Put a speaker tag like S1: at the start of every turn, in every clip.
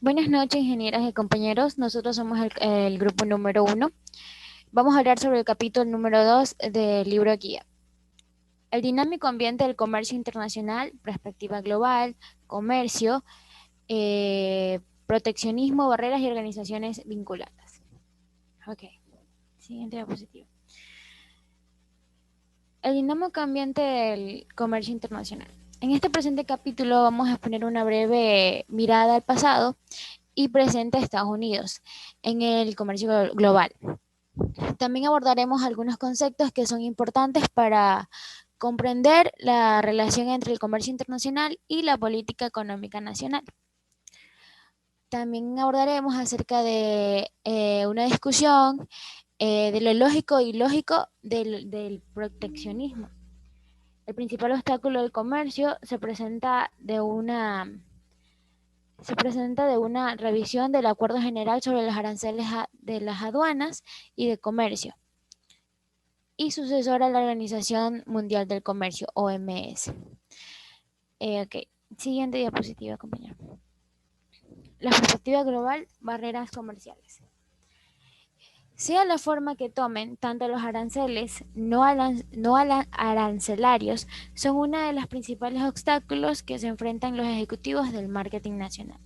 S1: Buenas noches, ingenieras y compañeros. Nosotros somos el grupo número uno. Vamos a hablar sobre el capítulo número 2 del libro guía. El dinámico ambiente del comercio internacional, perspectiva global, comercio, proteccionismo, barreras y organizaciones vinculadas. Ok, siguiente diapositiva. El dinámico ambiente del comercio internacional. En este presente capítulo vamos a poner una breve mirada al pasado y presente de Estados Unidos en el comercio global. También abordaremos algunos conceptos que son importantes para comprender la relación entre el comercio internacional y la política económica nacional. También abordaremos acerca de una discusión de lo lógico y ilógico del proteccionismo. El principal obstáculo del comercio se presenta de una revisión del Acuerdo General sobre los aranceles de las aduanas y de comercio y sucesora a la Organización Mundial del Comercio, OMS. Ok, siguiente diapositiva, compañero. La perspectiva global, barreras comerciales. Sea la forma que tomen, tanto los aranceles no arancelarios son uno de los principales obstáculos que se enfrentan los ejecutivos del marketing nacional.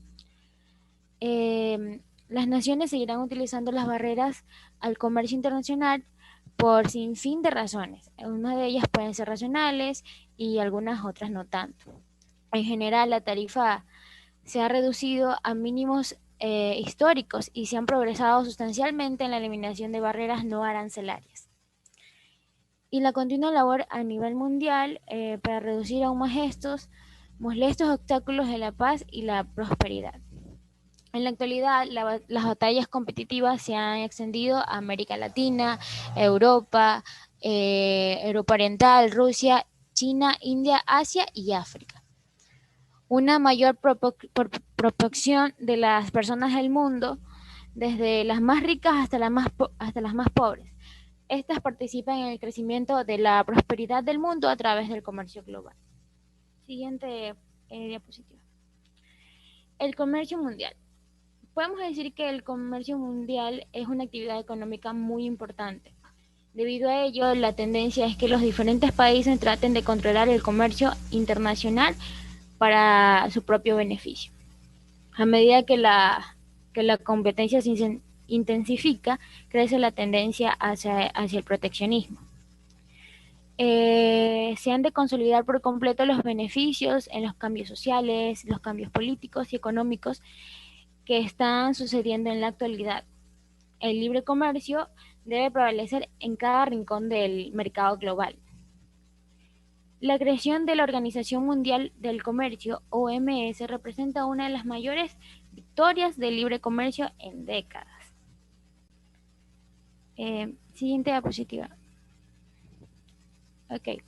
S1: Las naciones seguirán utilizando las barreras al comercio internacional por sin fin de razones. Algunas de ellas pueden ser racionales y algunas otras no tanto. En general, la tarifa se ha reducido a mínimos históricos y se han progresado sustancialmente en la eliminación de barreras no arancelarias. Y la continua labor a nivel mundial para reducir aún más estos molestos obstáculos de la paz y la prosperidad. En la actualidad, las batallas competitivas se han extendido a América Latina, Europa, Europa Oriental, Rusia, China, India, Asia y África. Una mayor proporción de las personas del mundo, desde las más ricas hasta las más pobres. Estas participan en el crecimiento de la prosperidad del mundo a través del comercio global. Siguiente diapositiva. El comercio mundial. Podemos decir que el comercio mundial es una actividad económica muy importante. Debido a ello, la tendencia es que los diferentes países traten de controlar el comercio internacional para su propio beneficio. A medida que la competencia se intensifica, crece la tendencia hacia el proteccionismo. Se han de consolidar por completo los beneficios en los cambios sociales, los cambios políticos y económicos que están sucediendo en la actualidad. El libre comercio debe prevalecer en cada rincón del mercado global. La creación de la Organización Mundial del Comercio, OMS, representa una de las mayores victorias del libre comercio en décadas. Siguiente diapositiva. Ok.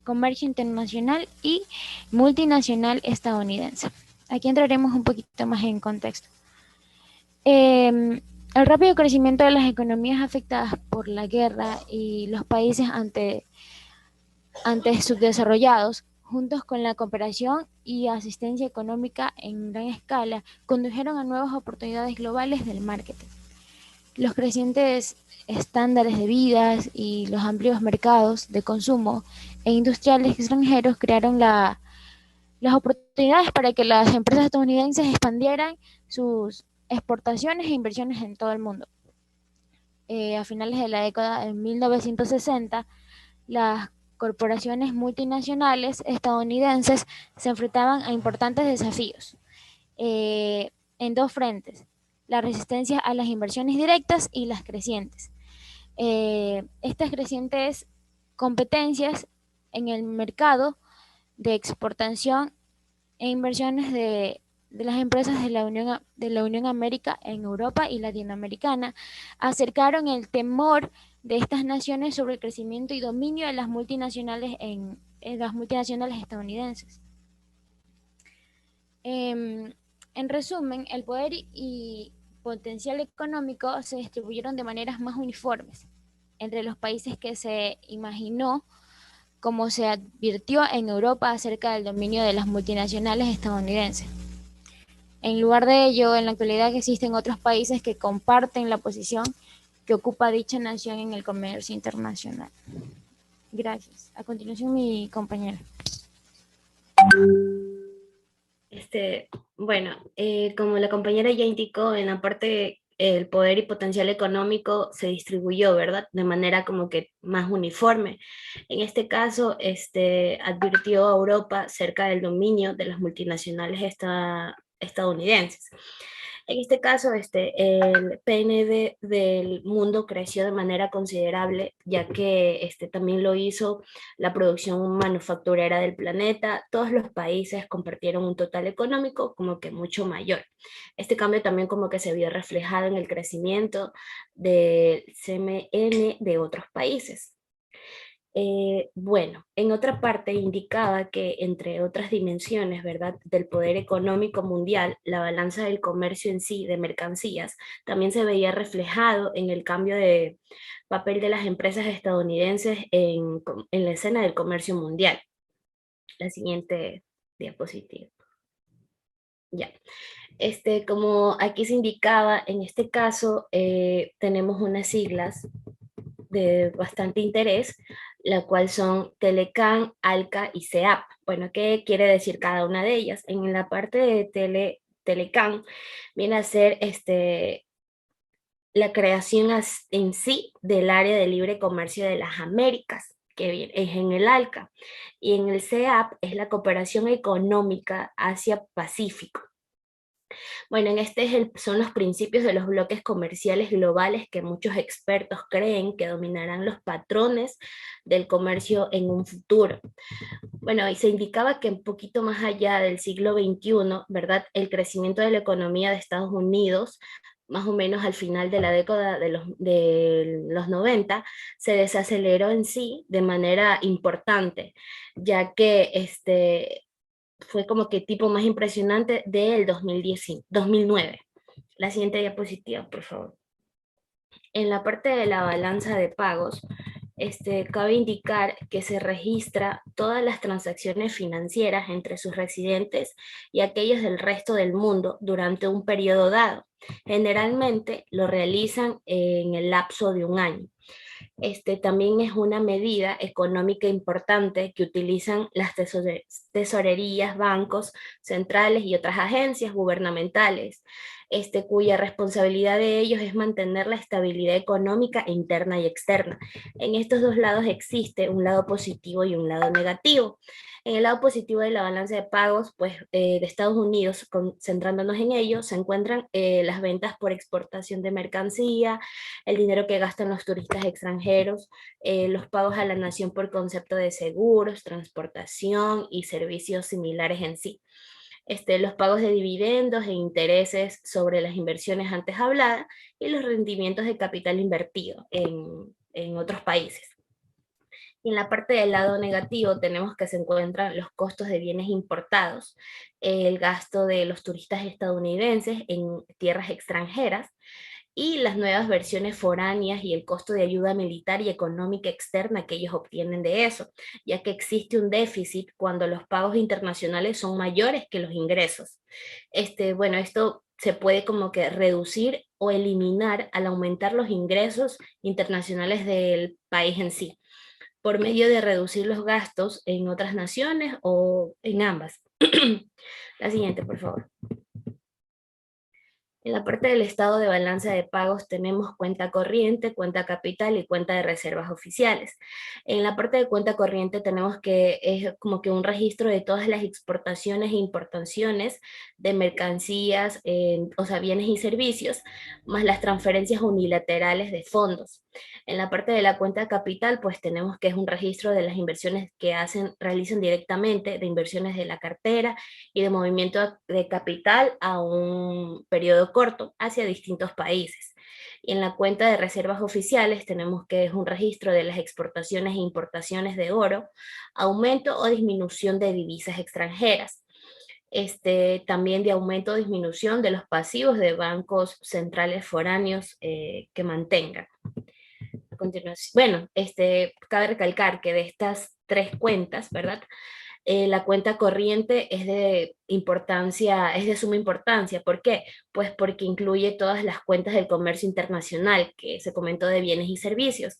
S1: Comercio internacional y multinacional estadounidense. Aquí entraremos un poquito más en contexto. El rápido crecimiento de las economías afectadas por la guerra y los países antes subdesarrollados, juntos con la cooperación y asistencia económica en gran escala, condujeron a nuevas oportunidades globales del marketing. Los crecientes estándares de vida y los amplios mercados de consumo e industriales extranjeros crearon las oportunidades para que las empresas estadounidenses expandieran sus exportaciones e inversiones en todo el mundo. A finales de la década de 1960, las corporaciones multinacionales estadounidenses se enfrentaban a importantes desafíos en dos frentes: la resistencia a las inversiones directas y las crecientes. Estas crecientes competencias en el mercado de exportación e inversiones de las empresas de la Unión América en Europa y Latinoamericana acercaron el temor de estas naciones sobre el crecimiento y dominio de las multinacionales en las multinacionales estadounidenses. En resumen, el poder y potencial económico se distribuyeron de maneras más uniformes entre los países que se imaginó, como se advirtió en Europa acerca del dominio de las multinacionales estadounidenses. En lugar de ello, en la actualidad existen otros países que comparten la posición que ocupa dicha nación en el comercio internacional. Gracias. A continuación, mi compañera.
S2: Este, bueno, como la compañera ya indicó, en la parte el poder y potencial económico se distribuyó, ¿verdad? De manera como que más uniforme. En este caso, advirtió a Europa cerca del dominio de las multinacionales estadounidenses. En este caso, el PNB del mundo creció de manera considerable, ya que también lo hizo la producción manufacturera del planeta. Todos los países compartieron un total económico como que mucho mayor. Este cambio también como que se vio reflejado en el crecimiento del CMN de otros países. Bueno, en otra parte indicaba que entre otras dimensiones, ¿verdad?, del poder económico mundial, la balanza del comercio en sí, de mercancías, también se veía reflejado en el cambio de papel de las empresas estadounidenses en la escena del comercio mundial. La siguiente diapositiva. Ya. Como aquí se indicaba, en este caso tenemos unas siglas de bastante interés, la cual son Telecan, ALCA y CEAP. Bueno, ¿qué quiere decir cada una de ellas? En la parte de Telecan viene a ser la creación en sí del área de libre comercio de las Américas, que es en el ALCA, y en el CEAP es la cooperación económica Asia-Pacífico. Bueno, son los principios de los bloques comerciales globales que muchos expertos creen que dominarán los patrones del comercio en un futuro. Bueno, y se indicaba que un poquito más allá del siglo XXI, ¿verdad? El crecimiento de la economía de Estados Unidos, más o menos al final de la década de los 90, se desaceleró en sí de manera importante, ya que fue como que tipo más impresionante del 2009. La siguiente diapositiva, por favor. En la parte de la balanza de pagos, cabe indicar que se registra todas las transacciones financieras entre sus residentes y aquellos del resto del mundo durante un periodo dado. Generalmente lo realizan en el lapso de un año. También es una medida económica importante que utilizan las tesorerías, bancos centrales y otras agencias gubernamentales, cuya responsabilidad de ellos es mantener la estabilidad económica interna y externa. En estos dos lados existe un lado positivo y un lado negativo. En el lado positivo de la balanza de pagos, pues de Estados Unidos, centrándonos en ello, se encuentran las ventas por exportación de mercancía, el dinero que gastan los turistas extranjeros, los pagos a la nación por concepto de seguros, transportación y servicios similares en sí. Los pagos de dividendos e intereses sobre las inversiones antes habladas y los rendimientos de capital invertido en otros países. Y en la parte del lado negativo tenemos que se encuentran los costos de bienes importados, el gasto de los turistas estadounidenses en tierras extranjeras, y las nuevas versiones foráneas y el costo de ayuda militar y económica externa que ellos obtienen de eso, ya que existe un déficit cuando los pagos internacionales son mayores que los ingresos. Bueno, esto se puede como que reducir o eliminar al aumentar los ingresos internacionales del país en sí, por medio de reducir los gastos en otras naciones o en ambas. La siguiente, por favor. En la parte del estado de balanza de pagos tenemos cuenta corriente, cuenta capital y cuenta de reservas oficiales. En la parte de cuenta corriente tenemos que es como que un registro de todas las exportaciones e importaciones de mercancías, o sea, bienes y servicios, más las transferencias unilaterales de fondos. En la parte de la cuenta capital, pues tenemos que es un registro de las inversiones que realizan directamente, de inversiones de la cartera y de movimiento de capital a un periodo corto hacia distintos países. Y en la cuenta de reservas oficiales tenemos que es un registro de las exportaciones e importaciones de oro, aumento o disminución de divisas extranjeras. También de aumento o disminución de los pasivos de bancos centrales foráneos que mantengan. A continuación, bueno, cabe recalcar que de estas tres cuentas, ¿verdad? La cuenta corriente es de importancia, es de suma importancia. ¿Por qué? Pues porque incluye todas las cuentas del comercio internacional que se comentó de bienes y servicios.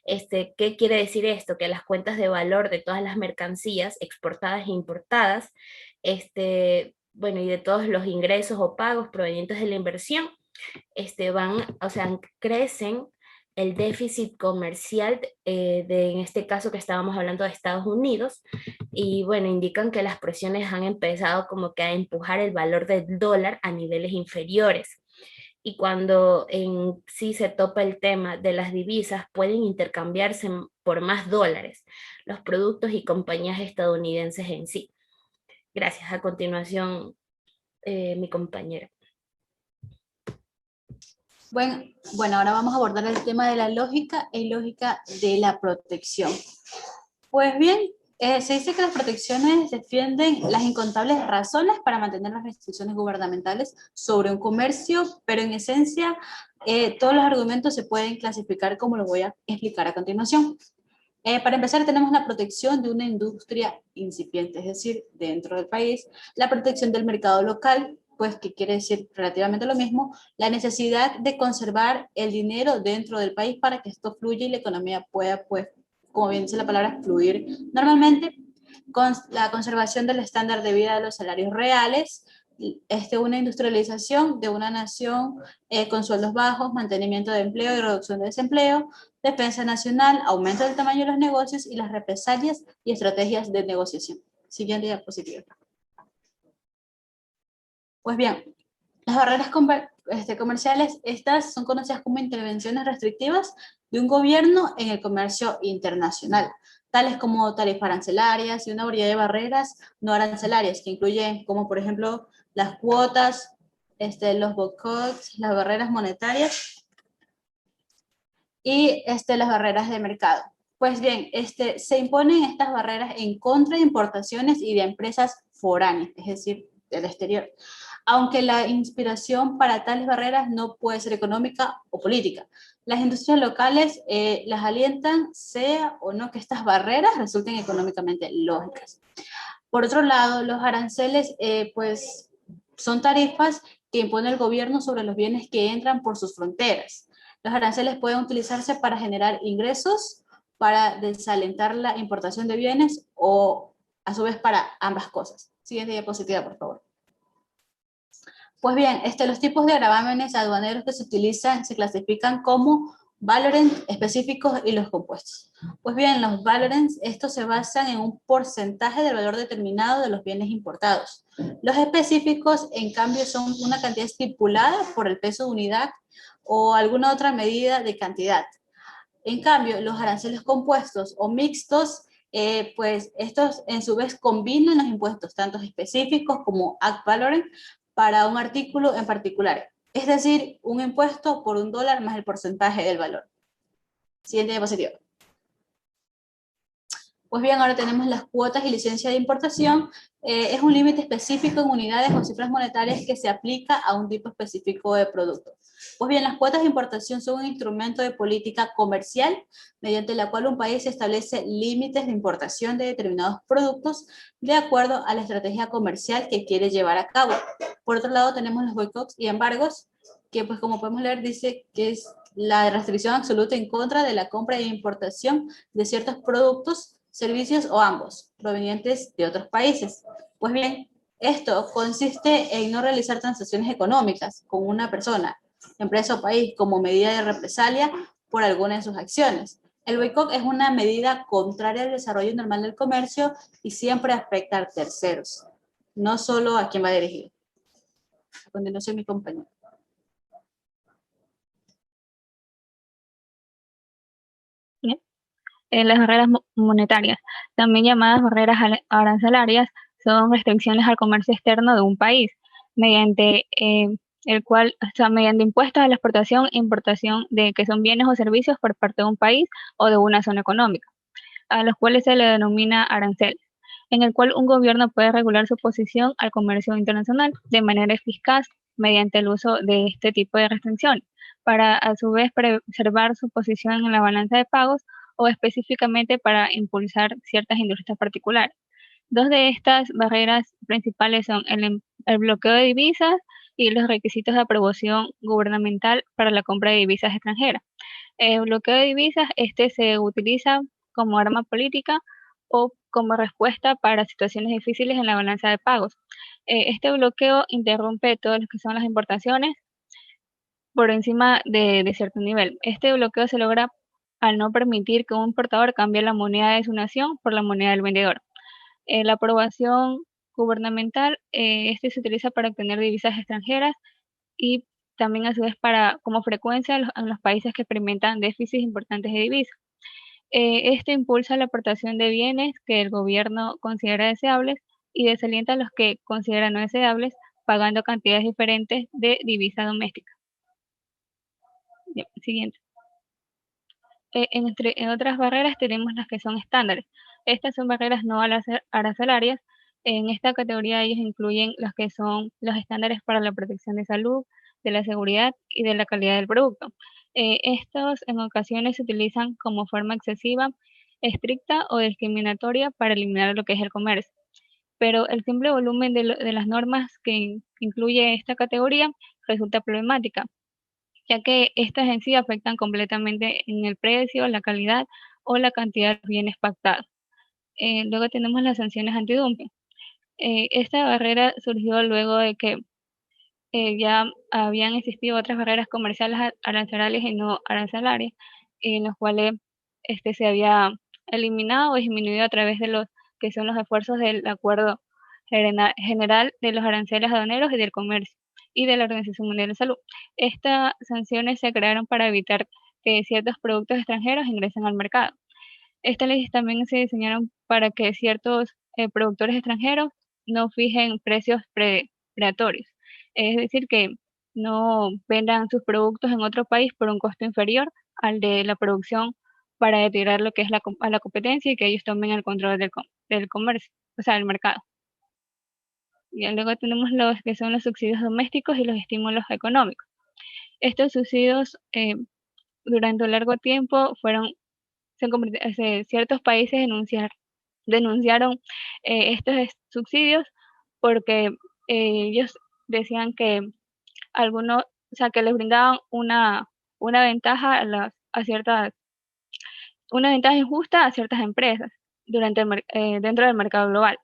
S2: ¿Qué quiere decir esto? Que las cuentas de valor de todas las mercancías exportadas e importadas, bueno, y de todos los ingresos o pagos provenientes de la inversión, o sea, crecen el déficit comercial en este caso que estábamos hablando de Estados Unidos, y bueno, indican que las presiones han empezado como que a empujar el valor del dólar a niveles inferiores. Y cuando en sí se topa el tema de las divisas, pueden intercambiarse por más dólares los productos y compañías estadounidenses en sí. Gracias. A continuación, mi compañera.
S3: Bueno, ahora vamos a abordar el tema de la lógica y lógica de la protección. Pues bien, se dice que las protecciones defienden las incontables razones para mantener las restricciones gubernamentales sobre un comercio, pero en esencia todos los argumentos se pueden clasificar como lo voy a explicar a continuación. Para empezar, tenemos la protección de una industria incipiente, es decir, dentro del país, la protección del mercado local, pues que quiere decir relativamente lo mismo, la necesidad de conservar el dinero dentro del país para que esto fluya y la economía pueda, pues, como bien dice la palabra, fluir normalmente, con la conservación del estándar de vida de los salarios reales, una industrialización de una nación con sueldos bajos, mantenimiento de empleo y reducción de desempleo, defensa nacional, aumento del tamaño de los negocios y las represalias y estrategias de negociación. Siguiente diapositiva. Pues bien, las barreras comerciales, estas son conocidas como intervenciones restrictivas de un gobierno en el comercio internacional, tales como tarifas arancelarias y una variedad de barreras no arancelarias, que incluyen como por ejemplo las cuotas, los boicots, las barreras monetarias y las barreras de mercado. Pues bien, se imponen estas barreras en contra de importaciones y de empresas foráneas, es decir, del exterior, aunque la inspiración para tales barreras no puede ser económica o política. Las industrias locales las alientan, sea o no que estas barreras resulten económicamente lógicas. Por otro lado, los aranceles, pues, son tarifas que impone el gobierno sobre los bienes que entran por sus fronteras. Los aranceles pueden utilizarse para generar ingresos, para desalentar la importación de bienes o, a su vez, para ambas cosas. Siguiente diapositiva, por favor. Pues bien, los tipos de gravámenes aduaneros que se utilizan se clasifican como valorem específicos y los compuestos. Pues bien, los valorems, estos se basan en un porcentaje del valor determinado de los bienes importados. Los específicos, en cambio, son una cantidad estipulada por el peso de unidad o alguna otra medida de cantidad. En cambio, los aranceles compuestos o mixtos, pues estos en su vez combinan los impuestos, tanto específicos como ad valorem, para un artículo en particular. Es decir, un impuesto por $1 más el porcentaje del valor. Siguiente diapositiva. Pues bien, ahora tenemos las cuotas y licencia de importación. Es un límite específico en unidades o cifras monetarias que se aplica a un tipo específico de producto. Pues bien, las cuotas de importación son un instrumento de política comercial mediante la cual un país establece límites de importación de determinados productos de acuerdo a la estrategia comercial que quiere llevar a cabo. Por otro lado, tenemos los boicots y embargos, que pues como podemos leer dice que es la restricción absoluta en contra de la compra e importación de ciertos productos, servicios o ambos, provenientes de otros países. Pues bien, esto consiste en no realizar transacciones económicas con una persona, empresa o país como medida de represalia por alguna de sus acciones. El boicot es una medida contraria al desarrollo normal del comercio y siempre afecta a terceros, no solo a quien va dirigido. A continuación, mi compañero.
S4: Las barreras monetarias, también llamadas barreras arancelarias, son restricciones al comercio externo de un país, mediante el cual, o sea, mediante impuestos a la exportación e importación de que son bienes o servicios por parte de un país o de una zona económica, a los cuales se le denomina arancel, en el cual un gobierno puede regular su posición al comercio internacional de manera eficaz mediante el uso de este tipo de restricciones, para a su vez preservar su posición en la balanza de pagos o específicamente para impulsar ciertas industrias particulares. Dos de estas barreras principales son el bloqueo de divisas y los requisitos de aprobación gubernamental para la compra de divisas extranjeras. El bloqueo de divisas, se utiliza como arma política o como respuesta para situaciones difíciles en la balanza de pagos. Este bloqueo interrumpe todo lo que son las importaciones por encima de cierto nivel. Este bloqueo se logra al no permitir que un importador cambie la moneda de su nación por la moneda del vendedor. La aprobación gubernamental, se utiliza para obtener divisas extranjeras y también a su vez como frecuencia en los países que experimentan déficits importantes de divisas. Este impulsa la aportación de bienes que el gobierno considera deseables y desalienta a los que considera no deseables, pagando cantidades diferentes de divisa doméstica. Bien, siguiente. En otras barreras tenemos las que son estándares. Estas son barreras no arancelarias. En esta categoría ellos incluyen las que son los estándares para la protección de salud, de la seguridad y de la calidad del producto. Estos en ocasiones se utilizan como forma excesiva, estricta o discriminatoria para eliminar lo que es el comercio. Pero el simple volumen de las normas que incluye esta categoría resulta problemática, ya que estas en sí afectan completamente en el precio, la calidad o la cantidad de bienes pactados. Luego tenemos las sanciones antidumping. Esta barrera surgió luego de que ya habían existido otras barreras comerciales arancelarias y no arancelarias, en las cuales se había eliminado o disminuido a través de los que son los esfuerzos del Acuerdo General de los Aranceles Aduaneros y del Comercio y de la Organización Mundial de Salud. Estas sanciones se crearon para evitar que ciertos productos extranjeros ingresen al mercado. Estas leyes también se diseñaron para que ciertos productores extranjeros no fijen precios predatorios, es decir, que no vendan sus productos en otro país por un costo inferior al de la producción para retirar lo que es a la competencia y que ellos tomen el control del comercio, o sea, del mercado. Y luego tenemos los que son los subsidios domésticos y los estímulos económicos. Estos subsidios durante un largo tiempo ciertos países denunciaron estos subsidios porque ellos decían que algunos, o sea, que les brindaban una ventaja una ventaja injusta a ciertas empresas dentro del mercado global.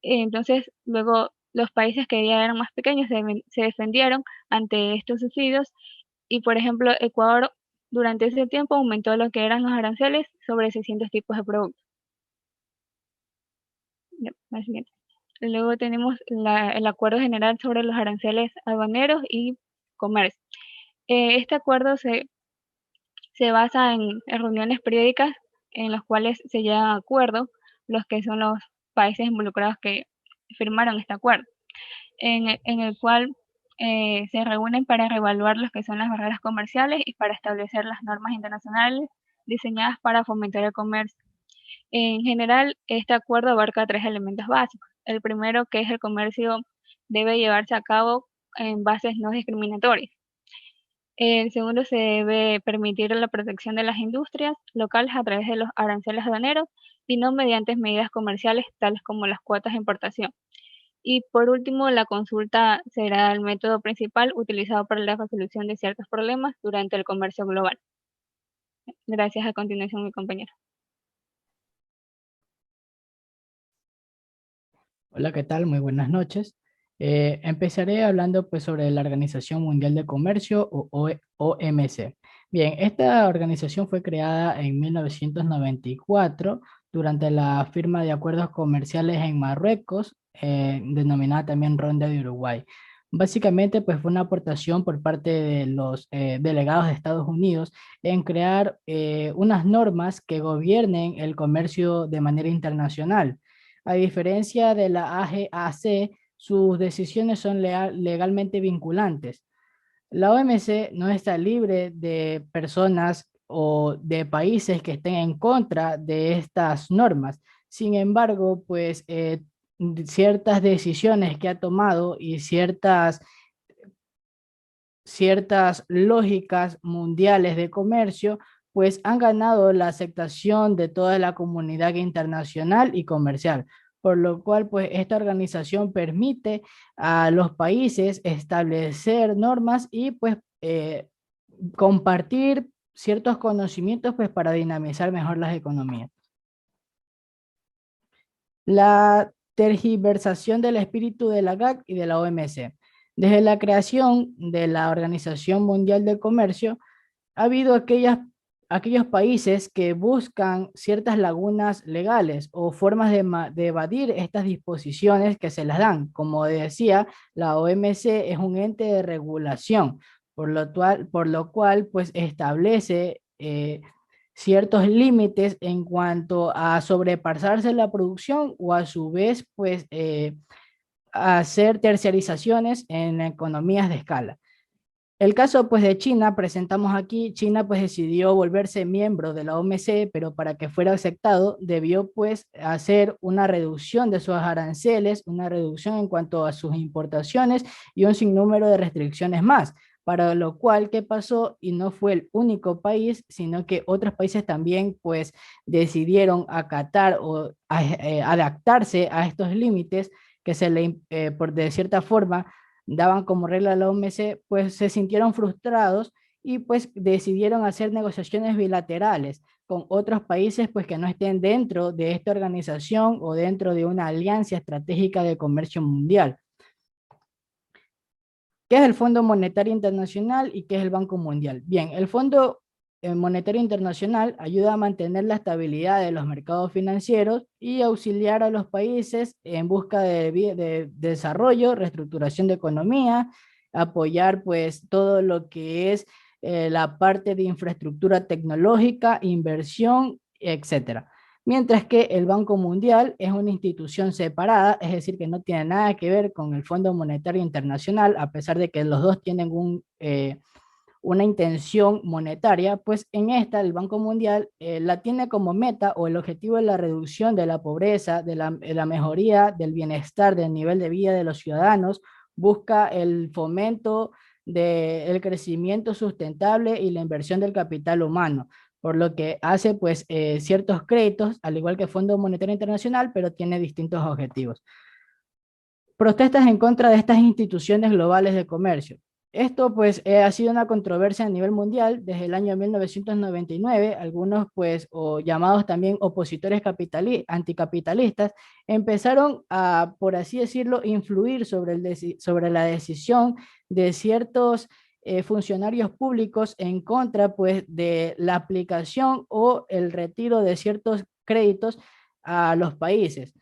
S4: Entonces, luego los países que ya eran más pequeños se defendieron ante estos subsidios y, por ejemplo, Ecuador durante ese tiempo aumentó lo que eran los aranceles sobre 600 tipos de productos. Luego tenemos el Acuerdo General sobre los Aranceles Aduaneros y Comercio. Este acuerdo se basa en reuniones periódicas en las cuales se llegan a acuerdo los que son los países involucrados que firmaron este acuerdo, en el cual se reúnen para reevaluar los que son las barreras comerciales y para establecer las normas internacionales diseñadas para fomentar el comercio. En general, este acuerdo abarca 3 elementos básicos. El primero, que es el comercio debe llevarse a cabo en bases no discriminatorias. El segundo, se debe permitir la protección de las industrias locales a través de los aranceles aduaneros y no mediante medidas comerciales tales como las cuotas de importación. Y por último, la consulta será el método principal utilizado para la resolución de ciertos problemas durante el comercio global. Gracias. A continuación, mi compañero.
S5: Hola, ¿qué tal? Muy buenas noches. Empezaré hablando pues sobre la Organización Mundial de Comercio o OMC. Bien, esta organización fue creada en 1994 durante la firma de acuerdos comerciales en Marruecos, denominada también Ronda de Uruguay. Básicamente, pues fue una aportación por parte de los delegados de Estados Unidos en crear unas normas que gobiernen el comercio de manera internacional. A diferencia de la AGAC, sus decisiones son legalmente vinculantes. La OMC no está libre de personas o de países que estén en contra de estas normas. Sin embargo, pues ciertas decisiones que ha tomado y ciertas lógicas mundiales de comercio, pues han ganado la aceptación de toda la comunidad internacional y comercial. por lo cual pues esta organización permite a los países establecer normas y pues compartir ciertos conocimientos pues para dinamizar mejor las economías. La tergiversación del espíritu de la GAC y de la OMC. Desde la creación de la Organización Mundial del Comercio, ha habido aquellos países que buscan ciertas lagunas legales o formas de evadir estas disposiciones que se las dan. Como decía, la OMC es un ente de regulación, por lo cual pues establece ciertos límites en cuanto a sobrepasarse la producción o a su vez pues hacer terciarizaciones en economías de escala. El caso pues de China, presentamos aquí, China pues decidió volverse miembro de la OMC, pero para que fuera aceptado debió pues hacer una reducción de sus aranceles, una reducción en cuanto a sus importaciones y un sinnúmero de restricciones más, para lo cual, ¿qué pasó? Y no fue el único país, sino que otros países también pues decidieron acatar o adaptarse a estos límites que de cierta forma daban como regla a la OMC, pues se sintieron frustrados y pues decidieron hacer negociaciones bilaterales con otros países pues que no estén dentro de esta organización o dentro de una alianza estratégica de comercio mundial. ¿Qué es el Fondo Monetario Internacional y qué es el Banco Mundial? Bien, el Fondo Monetario Internacional ayuda a mantener la estabilidad de los mercados financieros y auxiliar a los países en busca de desarrollo, reestructuración de economía, apoyar pues todo lo que es la parte de infraestructura tecnológica, inversión, etcétera. Mientras que el Banco Mundial es una institución separada, es decir, que no tiene nada que ver con el Fondo Monetario Internacional, a pesar de que los dos tienen una intención monetaria, pues en esta el Banco Mundial la tiene como meta o el objetivo de la reducción de la pobreza, de la mejoría del bienestar, del nivel de vida de los ciudadanos, busca el fomento del crecimiento sustentable y la inversión del capital humano, por lo que hace pues ciertos créditos, al igual que el Fondo Monetario Internacional, pero tiene distintos objetivos. Protestas en contra de estas instituciones globales de comercio. Esto pues ha sido una controversia a nivel mundial desde el año 1999. Algunos pues o llamados también opositores anticapitalistas empezaron a, por así decirlo, influir sobre la decisión de ciertos funcionarios públicos en contra pues de la aplicación o el retiro de ciertos créditos a los países.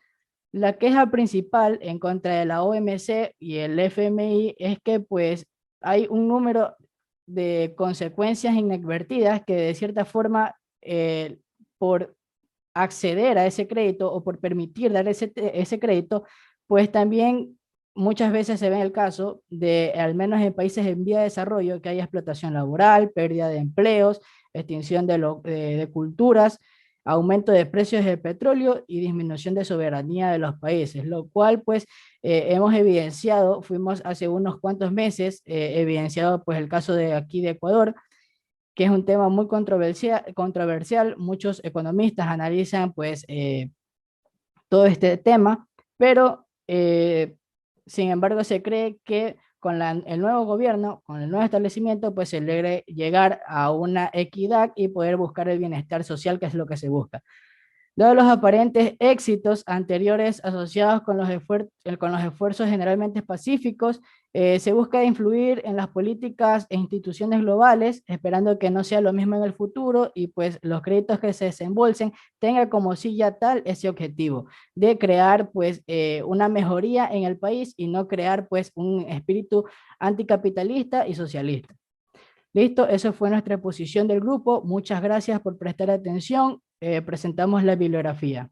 S5: La queja principal en contra de la OMC y el FMI es que pues hay un número de consecuencias inadvertidas que de cierta forma por acceder a ese crédito o por permitir dar ese crédito, pues también muchas veces se ve el caso de, al menos en países en vía de desarrollo, que haya explotación laboral, pérdida de empleos, extinción de culturas, aumento de precios del petróleo y disminución de soberanía de los países, lo cual pues hemos evidenciado, fuimos hace unos cuantos meses, evidenciado pues el caso de aquí de Ecuador, que es un tema muy controversial. Muchos economistas analizan pues todo este tema, pero sin embargo se cree que con el nuevo gobierno, con el nuevo establecimiento, pues se logre llegar a una equidad y poder buscar el bienestar social, que es lo que se busca. Dado los aparentes éxitos anteriores asociados con los esfuerzos generalmente pacíficos, se busca influir en las políticas e instituciones globales, esperando que no sea lo mismo en el futuro y pues los créditos que se desembolsen tengan como silla tal ese objetivo de crear pues una mejoría en el país y no crear pues un espíritu anticapitalista y socialista. Listo, eso fue nuestra exposición del grupo. Muchas gracias por prestar atención. Presentamos la bibliografía.